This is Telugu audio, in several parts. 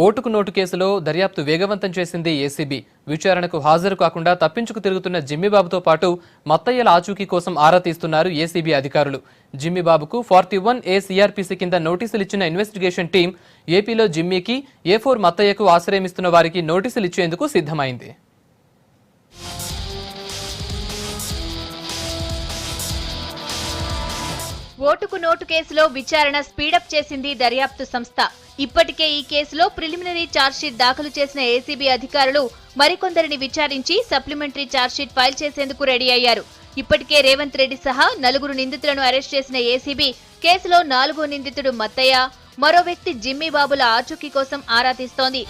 ఓటుకు నోటు కేసులో దర్యాప్తు వేగవంతం చేసింది ఏసీబీ. విచారణకు హాజరు కాకుండా తప్పించుకు తిరుగుతున్న జిమ్మిబాబుతో పాటు మత్తయ్యల ఆచూకీ కోసం ఆరా తీస్తున్నారు ఏసీబీ అధికారులు. జిమ్మిబాబుకు 41A సిఆర్పీసీ కింద నోటీసులు ఇచ్చిన ఇన్వెస్టిగేషన్ టీం ఏపీలో జిమ్మీకి, A4 మత్తయ్యకు ఆశ్రయమిస్తున్న వారికి నోటీసులు ఇచ్చేందుకు సిద్ధమైంది. ఓటుకు నోటు కేసులో విచారణ స్పీడప్ చేసింది దర్యాప్తు సంస్థ. ఇప్పటికే ఈ కేసులో ప్రిలిమినరీ ఛార్జ్షీట్ దాఖలు చేసిన ఏసీబీ అధికారులు మరికొందరిని విచారించి సప్లిమెంటరీ ఛార్జ్షీట్ ఫైల్ చేసేందుకు రెడీ అయ్యారు. ఇప్పటికే రేవంత్ రెడ్డి సహా 4 నిందితులను అరెస్ట్ చేసిన ఏసీబీ కేసులో 4వ నిందితుడు మత్తయ్య, మరో వ్యక్తి జిమ్మిబాబుల ఆచూకీ కోసం ఆరా తీస్తోంది.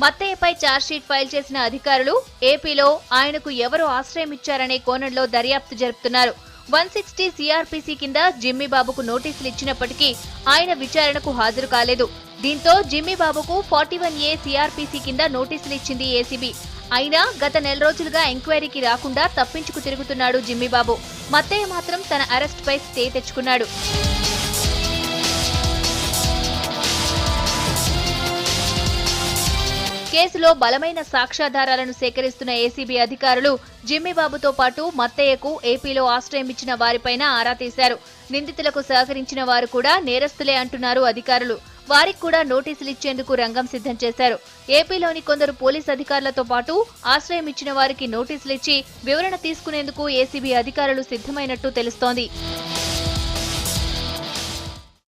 మత్తయ్యపై ఛార్జ్షీట్ ఫైల్ చేసిన అధికారులు ఏపీలో ఆయనకు ఎవరు ఆశ్రయం ఇచ్చారనే కోణంలో దర్యాప్తు జరుపుతున్నారు. 160 సిఆర్పీసీ కింద జిమ్మిబాబుకు నోటీసులు ఇచ్చినప్పటికీ ఆయన విచారణకు హాజరు కాలేదు. దీంతో జిమ్మిబాబుకు 41A సిఆర్పీసీ కింద నోటీసులు ఇచ్చింది ఏసీబీ. అయినా గత నెల రోజులుగా ఎంక్వైరీకి రాకుండా తప్పించుకు తిరుగుతున్నాడు జిమ్మిబాబు. మత్తయ్య మాత్రం తన అరెస్ట్ పై స్టే తెచ్చుకున్నాడు. కేసులో బలమైన సాక్ష్యాధారాలను సేకరిస్తున్న ఏసీబీ అధికారులు జిమ్మిబాబుతో పాటు మత్తయ్యకు ఏపీలో ఆశ్రయం ఇచ్చిన వారిపైన ఆరా తీశారు. నిందితులకు సహకరించిన వారు కూడా నేరస్తులే అంటున్నారు అధికారులు. వారికి కూడా నోటీసులు ఇచ్చేందుకు రంగం సిద్ధం చేశారు. ఏపీలోని కొందరు పోలీస్ అధికారులతో పాటు ఆశ్రయం ఇచ్చిన వారికి నోటీసులు ఇచ్చి వివరణ తీసుకునేందుకు ఏసీబీ అధికారులు సిద్ధమైనట్టు తెలుస్తోంది.